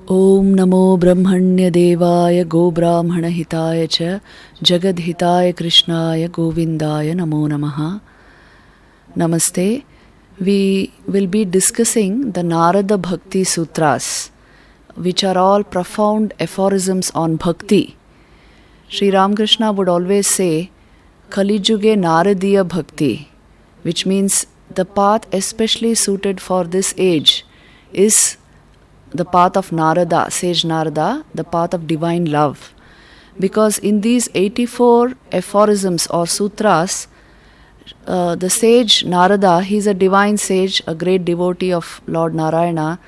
Om Namo Brahmanya Devaya Go Brahmana Hitaya Cha Jagad Hitaya Krishnaya Govindaya Namo Namaha. Namaste. We will be discussing the Narada Bhakti Sutras, which are all profound aphorisms on bhakti. Sri Ramakrishna would always say, Kali Juge Naradiya Bhakti, which means the path especially suited for this age is the path of Narada, sage Narada, the path of divine love. Because in these 84 aphorisms or sutras, the sage Narada, he is a divine sage, a great devotee of Lord Narayana.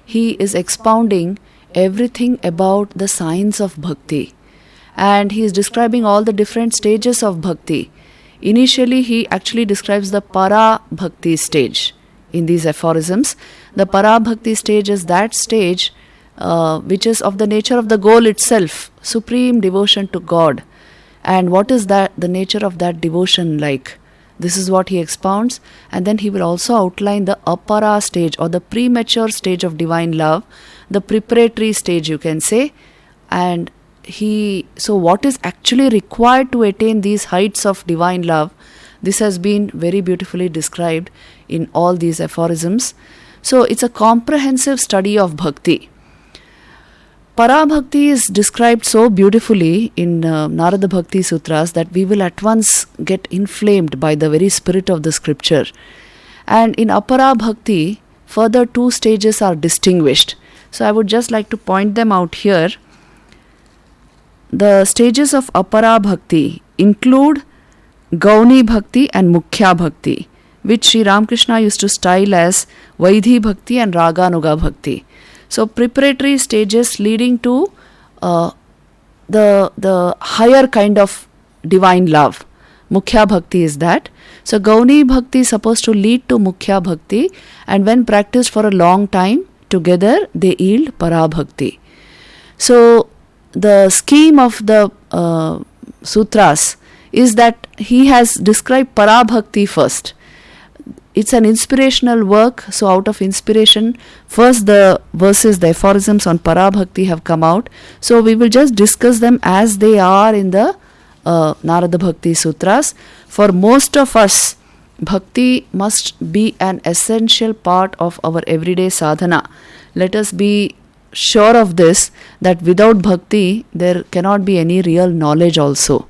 He is expounding everything about the science of bhakti. And he is describing all the different stages of bhakti. Initially, he actually describes the para bhakti stage. In these aphorisms, the para bhakti stage is that stage which is of the nature of the goal itself, supreme devotion to God. And what is that, the nature of that devotion like? This is what he expounds, and then he will also outline the apara stage or the premature stage of divine love, the preparatory stage you can say. And so what is actually required to attain these heights of divine love? This has been very beautifully described in all these aphorisms. So it's a comprehensive study of bhakti. Para bhakti is described so beautifully in Narada Bhakti Sutras that we will at once get inflamed by the very spirit of the scripture. And in apara bhakti, further two stages are distinguished. So I would just like to point them out here. The stages of apara bhakti include Gauni Bhakti and Mukhya Bhakti, which Sri Ramakrishna used to style as Vaidhi Bhakti and Raganuga Bhakti. So preparatory stages leading to the higher kind of divine love. Mukhya Bhakti is that. So Gauni Bhakti is supposed to lead to Mukhya Bhakti, and when practiced for a long time together, they yield Para Bhakti. So the scheme of the sutras is that he has described Para Bhakti first. It's an inspirational work, so out of inspiration, first the verses, the aphorisms on Para Bhakti have come out. So we will just discuss them as they are in the Narada Bhakti Sutras. For most of us, Bhakti must be an essential part of our everyday sadhana. Let us be sure of this, that without Bhakti, there cannot be any real knowledge also.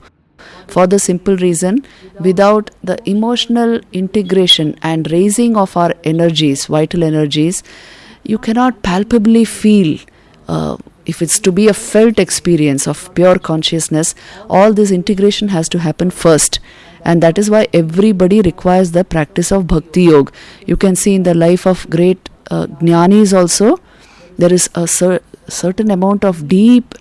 For the simple reason, without the emotional integration and raising of our energies, vital energies, you cannot palpably feel. If it's to be a felt experience of pure consciousness, all this integration has to happen first. And that is why everybody requires the practice of Bhakti Yoga. You can see in the life of great Jnanis also, there is a certain amount of deep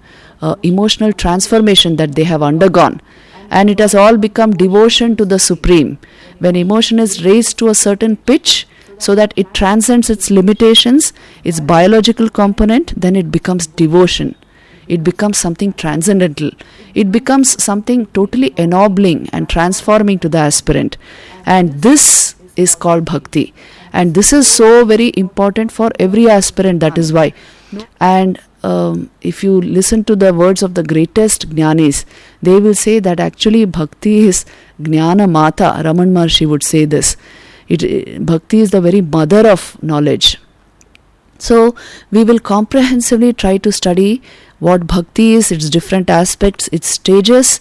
emotional transformation that they have undergone. And it has all become devotion to the Supreme. When emotion is raised to a certain pitch so that it transcends its limitations, its biological component, then it becomes devotion. It becomes something transcendental. It becomes something totally ennobling and transforming to the aspirant. And this is called bhakti. And this is so very important for every aspirant, that is why. And if you listen to the words of the greatest Jnanis, they will say that actually Bhakti is Jnana Mata. Raman Maharshi would say this. Bhakti is the very mother of knowledge. So we will comprehensively try to study what Bhakti is, its different aspects, its stages,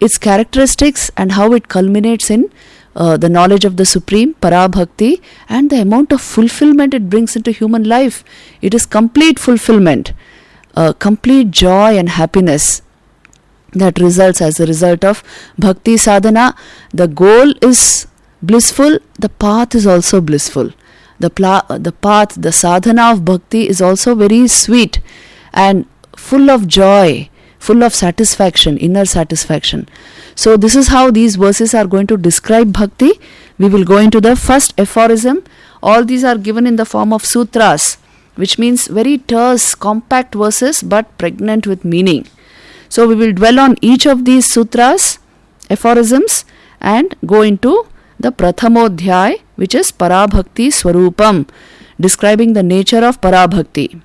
its characteristics, and how it culminates in the knowledge of the Supreme, Para Bhakti, and the amount of fulfillment it brings into human life. It is complete fulfillment, complete joy and happiness that results as a result of Bhakti Sadhana. The goal is blissful, the path is also blissful. The path, the sadhana of Bhakti is also very sweet and full of joy, full of satisfaction, inner satisfaction. So this is how these verses are going to describe Bhakti. We will go into the first aphorism. All these are given in the form of sutras, which means very terse, compact verses but pregnant with meaning. So we will dwell on each of these sutras, aphorisms, and go into the Prathamodhyay, which is Parabhakti Swarupam, describing the nature of Parabhakti.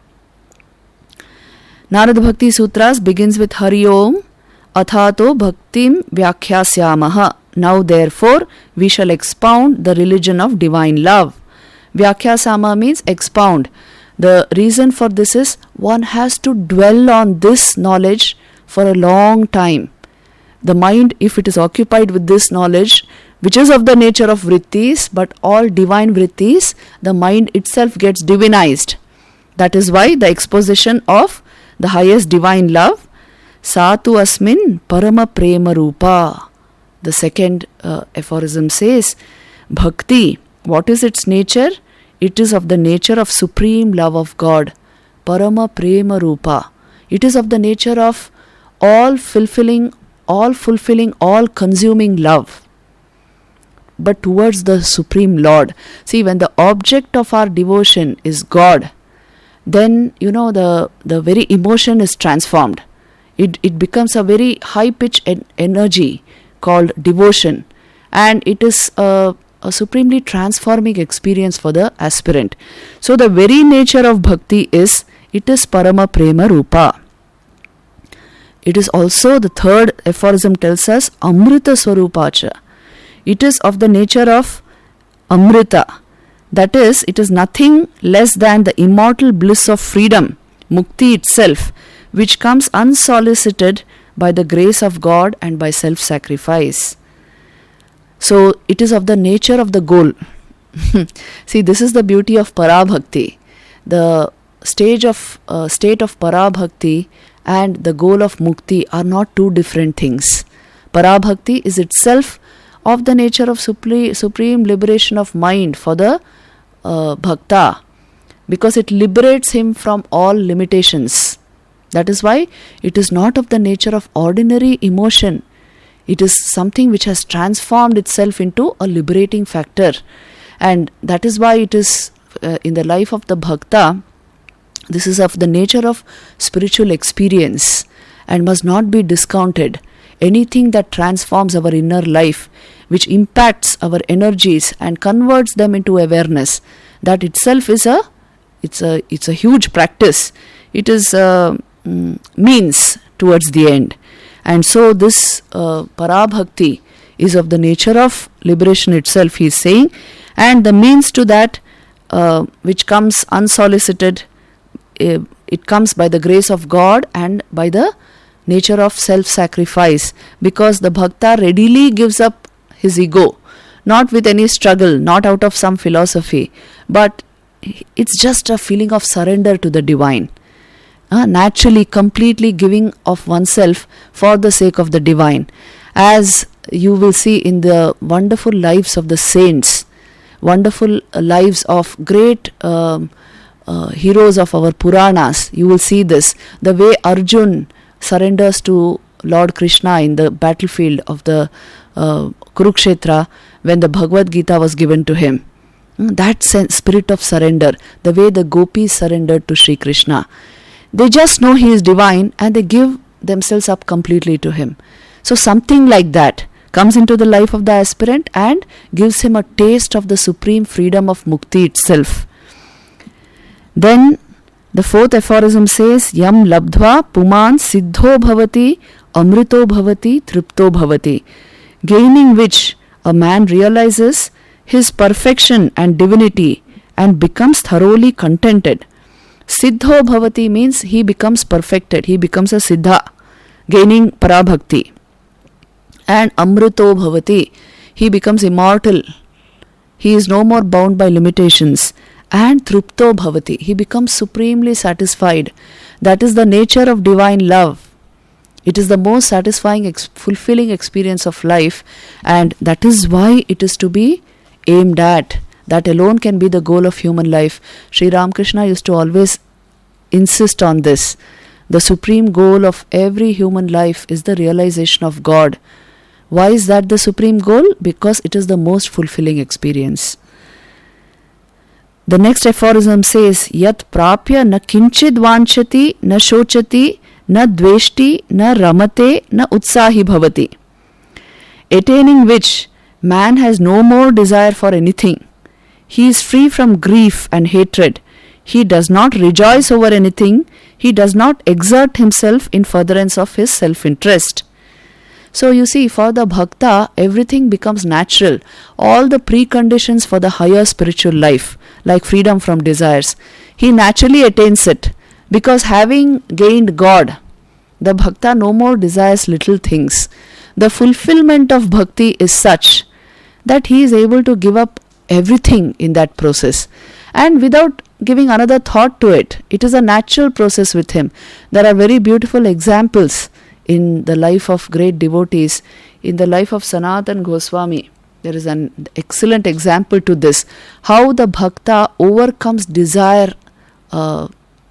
Narada Bhakti Sutras begins with Hari Om Athato Bhaktim Vyakhyasamaha. Now therefore we shall expound the religion of divine love. Vyakhyasama means expound. The reason for this is one has to dwell on this knowledge for a long time. The mind, if it is occupied with this knowledge, which is of the nature of vrittis, but all divine vrittis, the mind itself gets divinized. That is why the exposition of the highest divine love, Satu Asmin Parama Prema Rupa. The second aphorism says, Bhakti, what is its nature? It is of the nature of supreme love of God. Parama Prema Rupa. It is of the nature of all fulfilling, all consuming love, but towards the Supreme Lord. See, when the object of our devotion is God, then the very emotion is transformed. It becomes a very high pitched energy called devotion, and it is a supremely transforming experience for the aspirant. So the very nature of bhakti is, it is Parama Prema Rupa. It is also, the third aphorism tells us, Amrita Swarupacha. It is of the nature of Amrita. That is, it is nothing less than the immortal bliss of freedom, Mukti itself, which comes unsolicited by the grace of God and by self-sacrifice. So, it is of the nature of the goal. See, this is the beauty of Parabhakti. The state of Parabhakti and the goal of Mukti are not two different things. Parabhakti is itself of the nature of supreme liberation of mind for the Bhakta, because it liberates him from all limitations. That is why it is not of the nature of ordinary emotion. It is something which has transformed itself into a liberating factor. And that is why it is in the life of the Bhakta, this is of the nature of spiritual experience and must not be discounted. Anything that transforms our inner life, which impacts our energies and converts them into awareness, that itself is it's a huge practice. It is means towards the end. And so this Parabhakti is of the nature of liberation itself, he is saying, and the means to that which comes unsolicited, it comes by the grace of God and by the nature of self-sacrifice, because the Bhakta readily gives up his ego, not with any struggle, not out of some philosophy, but it's just a feeling of surrender to the divine. Naturally, completely giving of oneself for the sake of the divine. As you will see in the wonderful lives of the saints, wonderful lives of great heroes of our Puranas, you will see this. The way Arjun surrenders to Lord Krishna in the battlefield of the Kurukshetra when the Bhagavad Gita was given to him. That spirit of surrender, the way the gopis surrendered to Sri Krishna. They just know he is divine and they give themselves up completely to him. So something like that comes into the life of the aspirant and gives him a taste of the supreme freedom of mukti itself. Then the fourth aphorism says, Yam labdhva puman siddho bhavati amrito bhavati tripto bhavati. Gaining which a man realizes his perfection and divinity and becomes thoroughly contented. Siddho bhavati means he becomes perfected, he becomes a siddha, gaining parabhakti. And amrito bhavati, he becomes immortal, he is no more bound by limitations. And tripto bhavati, he becomes supremely satisfied. That is the nature of divine love. It is the most satisfying, fulfilling experience of life, and that is why it is to be aimed at. That alone can be the goal of human life. Sri Ramakrishna used to always insist on this. The supreme goal of every human life is the realization of God. Why is that the supreme goal? Because it is the most fulfilling experience. The next aphorism says, Yat prapya na kinchid vanchati na shochati na dveshti na ramate na utsahi bhavati. Attaining which man has no more desire for anything. He is free from grief and hatred. He does not rejoice over anything. He does not exert himself in furtherance of his self-interest. So you see, for the bhakta, everything becomes natural. All the preconditions for the higher spiritual life, like freedom from desires, he naturally attains it. Because having gained God, the bhakta no more desires little things. The fulfillment of bhakti is such that he is able to give up everything in that process. And without giving another thought to it, it is a natural process with him. There are very beautiful examples in the life of great devotees. In the life of Sanatana Goswami, there is an excellent example to this. How the bhakta overcomes desire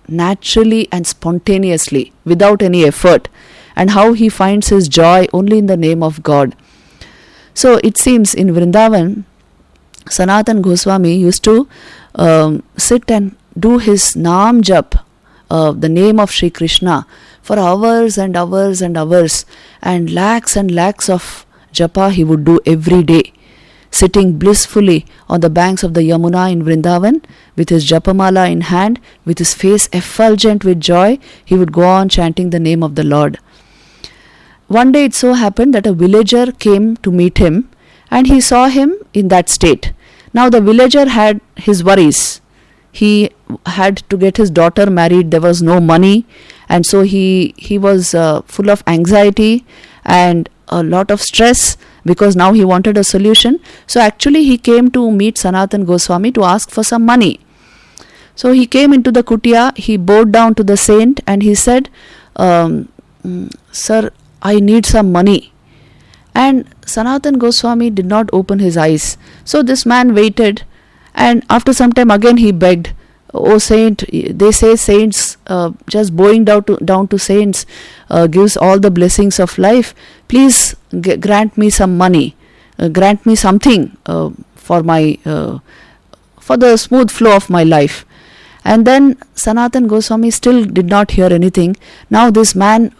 naturally and spontaneously, without any effort, and how he finds his joy only in the name of God. So it seems in Vrindavan, Sanatana Goswami used to sit and do his Naam Jap, the name of Sri Krishna, for hours and hours and hours, and lakhs of japa he would do every day, sitting blissfully on the banks of the Yamuna in Vrindavan, with his japamala in hand, with his face effulgent with joy, he would go on chanting the name of the Lord. One day it so happened that a villager came to meet him, and he saw him in that state. Now the villager had his worries. He had to get his daughter married, there was no money, and so he was full of anxiety and a lot of stress, because now he wanted a solution. So actually he came to meet Sanatana Goswami to ask for some money. So he came into the kutia, he bowed down to the saint and he said, "Sir, I need some money." And Sanatana Goswami did not open his eyes. So this man waited, and after some time again he begged, "Oh saint," they say saints, just bowing down to saints gives all the blessings of life. "Please grant me some money, grant me something for the smooth flow of my life." And then Sanatana Goswami still did not hear anything. Now this man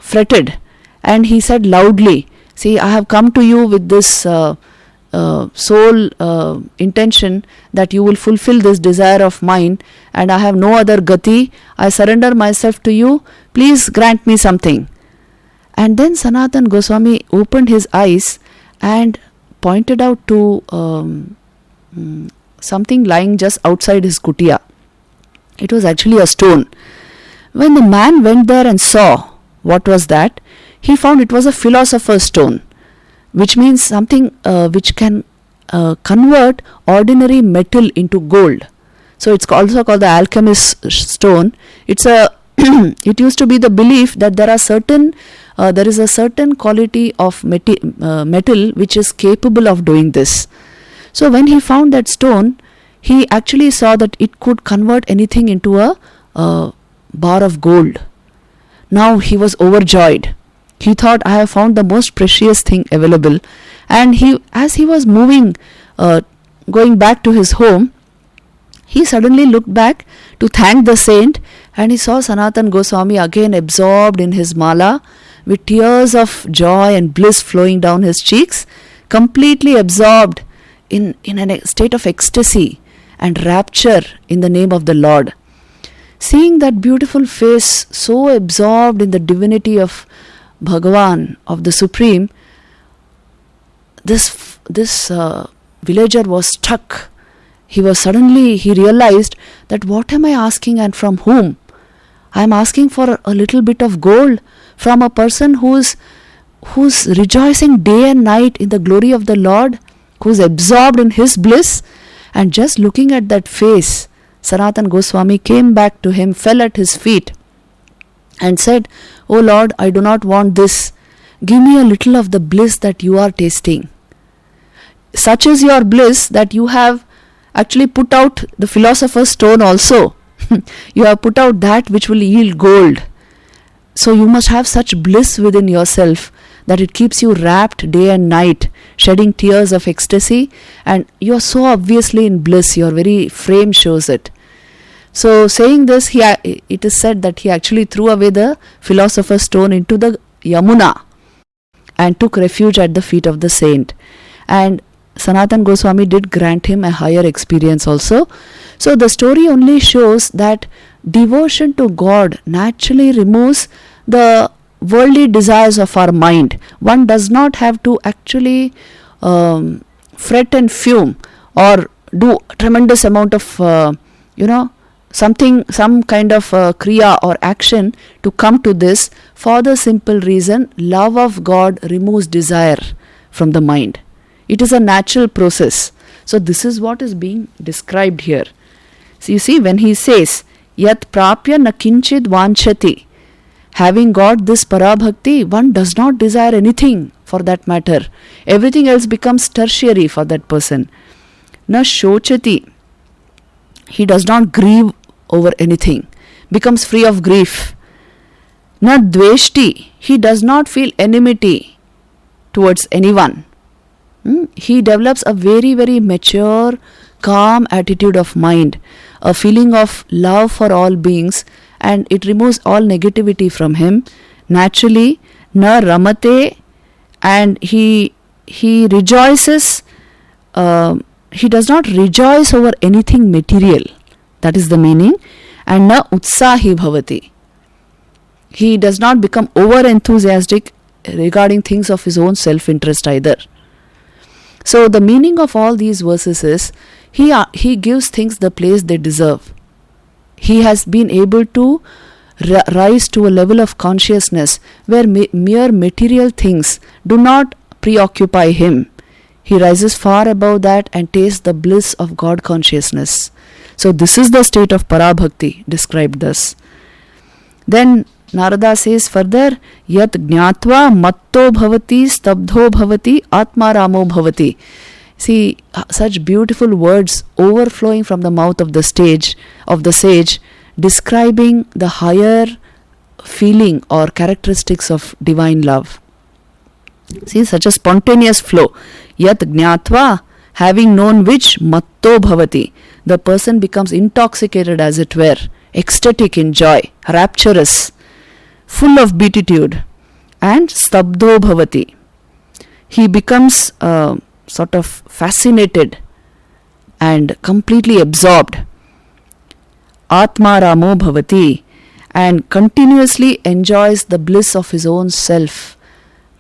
fretted, and he said loudly, "See, I have come to you with this sole intention that you will fulfill this desire of mine, and I have no other gati. I surrender myself to you. Please grant me something." And then Sanatana Goswami opened his eyes and pointed out to something lying just outside his kutia. It was actually a stone. When the man went there and saw what was that, he found it was a philosopher's stone, which means something which can convert ordinary metal into gold. So it's also called the alchemist's stone. It's a it used to be the belief that there is a certain quality of metal which is capable of doing this. So when he found that stone, he actually saw that it could convert anything into a bar of gold. Now he was overjoyed. He thought, "I have found the most precious thing available." And as he was moving, going back to his home, he suddenly looked back to thank the saint, and he saw Sanatana Goswami again absorbed in his mala, with tears of joy and bliss flowing down his cheeks, completely absorbed in a state of ecstasy and rapture in the name of the Lord. Seeing that beautiful face so absorbed in the divinity of Bhagavan, of the Supreme, this villager was struck. He realized that what am I asking and from whom? I am asking for a little bit of gold from a person who's rejoicing day and night in the glory of the Lord, who's absorbed in his bliss. And just looking at that face, Sanatana Goswami came back to him, fell at his feet and said, "O Lord, I do not want this. Give me a little of the bliss that you are tasting. Such is your bliss that you have actually put out the philosopher's stone also. You have put out that which will yield gold. So you must have such bliss within yourself that it keeps you rapt day and night, shedding tears of ecstasy, and you are so obviously in bliss, your very frame shows it." So saying this, it is said that he actually threw away the philosopher's stone into the Yamuna and took refuge at the feet of the saint. And Sanatan Goswami did grant him a higher experience also. So the story only shows that devotion to God naturally removes the worldly desires of our mind. One does not have to actually fret and fume or do tremendous amount of some kind of kriya or action to come to this, for the simple reason love of God removes desire from the mind. It is a natural process. So this is what is being described here. So you see, when he says yat prapya na kinchid vanchati, having got this parabhakti, one does not desire anything for that matter. Everything else becomes tertiary for that person. Na shochati, he does not grieve over anything, becomes free of grief. Na dveshti, he does not feel enmity towards anyone. He develops a very, very mature, calm attitude of mind, a feeling of love for all beings, and it removes all negativity from him. Naturally, na ramate, and he rejoices, he does not rejoice over anything material. That is the meaning. And na utsahi bhavati, he does not become over enthusiastic regarding things of his own self-interest either. So the meaning of all these verses is he gives things the place they deserve. He has been able to rise to a level of consciousness where mere material things do not preoccupy him. He rises far above that and tastes the bliss of God consciousness. So this is the state of parabhakti described thus. Then Narada says further, yat jnatva matto bhavati stabdho bhavati atmaramo bhavati. See, such beautiful words overflowing from the mouth of the sage, describing the higher feeling or characteristics of divine love. See, such a spontaneous flow. Yat jnatva, having known which, matto bhavati, the person becomes intoxicated, as it were, ecstatic in joy, rapturous, full of beatitude. And stabdho bhavati, he becomes sort of fascinated and completely absorbed. Atmaramo bhavati, and continuously enjoys the bliss of his own self,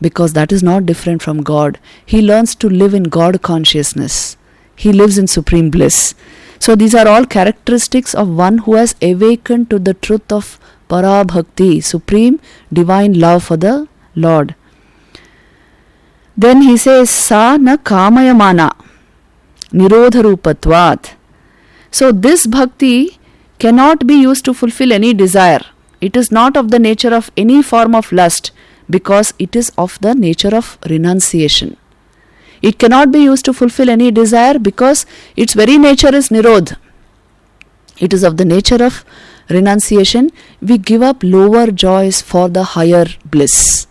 because that is not different from God. He learns to live in God consciousness. He lives in supreme bliss. So these are all characteristics of one who has awakened to the truth of parabhakti, supreme divine love for the Lord. Then he says, sa na kamayamana nirodharupatvat. So this bhakti cannot be used to fulfill any desire. It is not of the nature of any form of lust, because it is of the nature of renunciation. It cannot be used to fulfill any desire because its very nature is nirodh. It is of the nature of renunciation. We give up lower joys for the higher bliss.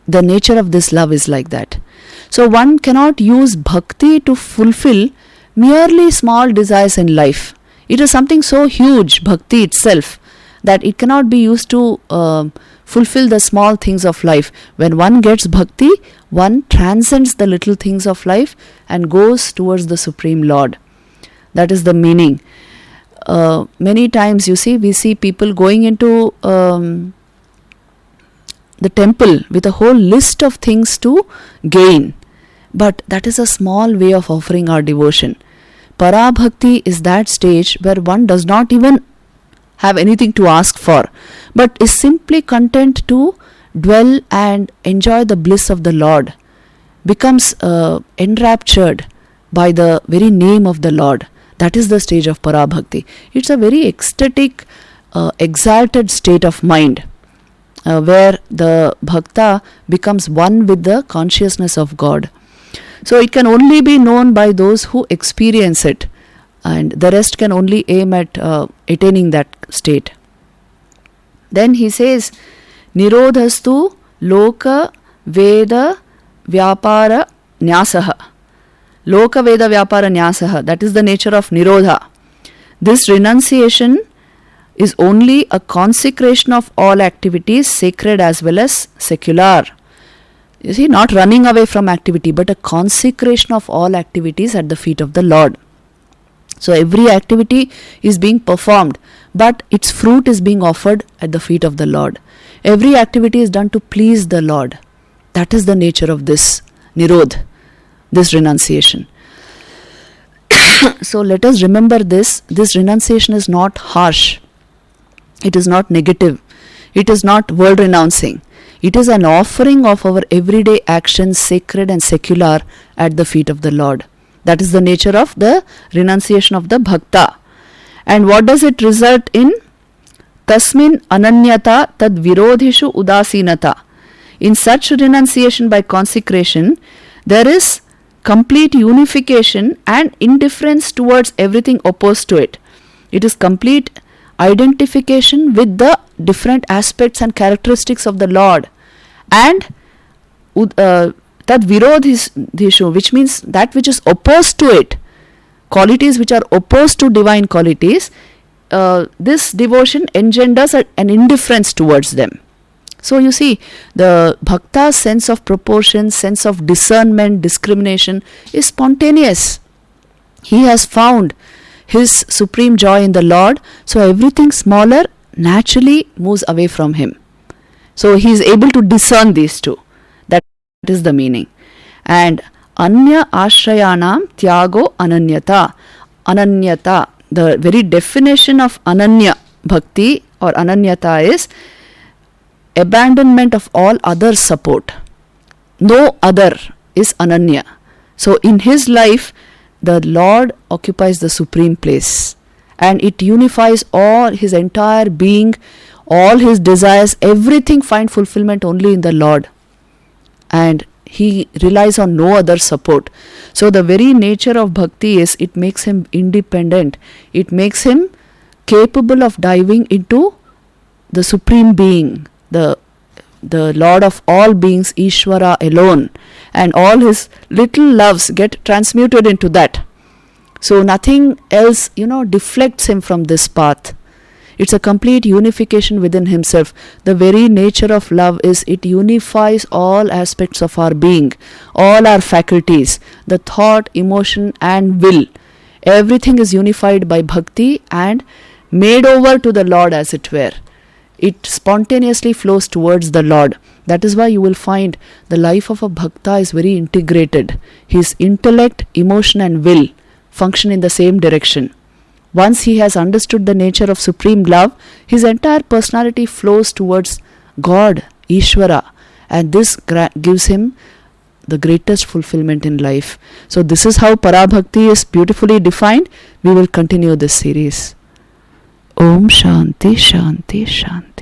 The nature of this love is like that. So one cannot use bhakti to fulfill merely small desires in life. It is something so huge, bhakti itself, that it cannot be used to fulfill the small things of life. When one gets bhakti, one transcends the little things of life and goes towards the Supreme Lord. That is the meaning. Many times we see people going into the temple with a whole list of things to gain. But that is a small way of offering our devotion. Parabhakti is that stage where one does not even have anything to ask for, but is simply content to dwell and enjoy the bliss of the Lord, becomes enraptured by the very name of the Lord. That is the stage of parabhakti. It's a very ecstatic, exalted state of mind, where the bhakta becomes one with the consciousness of God. So it can only be known by those who experience it, and the rest can only aim at attaining that state. Then he says, Nirodhastu loka veda vyapara nyasaha. Loka veda vyapara nyasaha. That is the nature of Nirodha. This renunciation is only a consecration of all activities, sacred as well as secular. You see, not running away from activity, but a consecration of all activities at the feet of the Lord. So every activity is being performed, but its fruit is being offered at the feet of the Lord. Every activity is done to please the Lord. That is the nature of this Nirodh, this renunciation. So let us remember this. This renunciation is not harsh. It is not negative. It is not world renouncing. It is an offering of our everyday actions, sacred and secular, at the feet of the Lord. That is the nature of the renunciation of the bhakta. And what does it result in? Tasmin ananyata tad virodhishu udasinata. In such renunciation by consecration, there is complete unification and indifference towards everything opposed to it. It is complete identification with the different aspects and characteristics of the Lord. And tad virodhishu, which means that which is opposed to it, qualities which are opposed to divine qualities, this devotion engenders an indifference towards them. So you see, the bhakta's sense of proportion, sense of discernment, discrimination is spontaneous. He has found his supreme joy in the Lord, so everything smaller naturally moves away from him. So he is able to discern these two. That is the meaning. And anya ashrayanam tyago ananyata. Ananyata, the very definition of ananya bhakti or ananyata is abandonment of all other support. No other is ananya. So in his life, the Lord occupies the supreme place, and it unifies all his entire being, all his desires, everything find fulfillment only in the Lord, and he relies on no other support. So the very nature of bhakti is, it makes him independent. It makes him capable of diving into the supreme being, the Lord of all beings, Ishvara alone, and all his little loves get transmuted into that. So nothing else, deflects him from this path. It's a complete unification within himself. The very nature of love is, it unifies all aspects of our being, all our faculties, the thought, emotion and will. Everything is unified by bhakti and made over to the Lord, as it were. It spontaneously flows towards the Lord. That is why you will find the life of a bhakta is very integrated. His intellect, emotion and will function in the same direction. Once he has understood the nature of supreme love, his entire personality flows towards God, Ishvara, and this gives him the greatest fulfillment in life. So this is how Parabhakti is beautifully defined. We will continue this series. Om Shanti Shanti Shanti.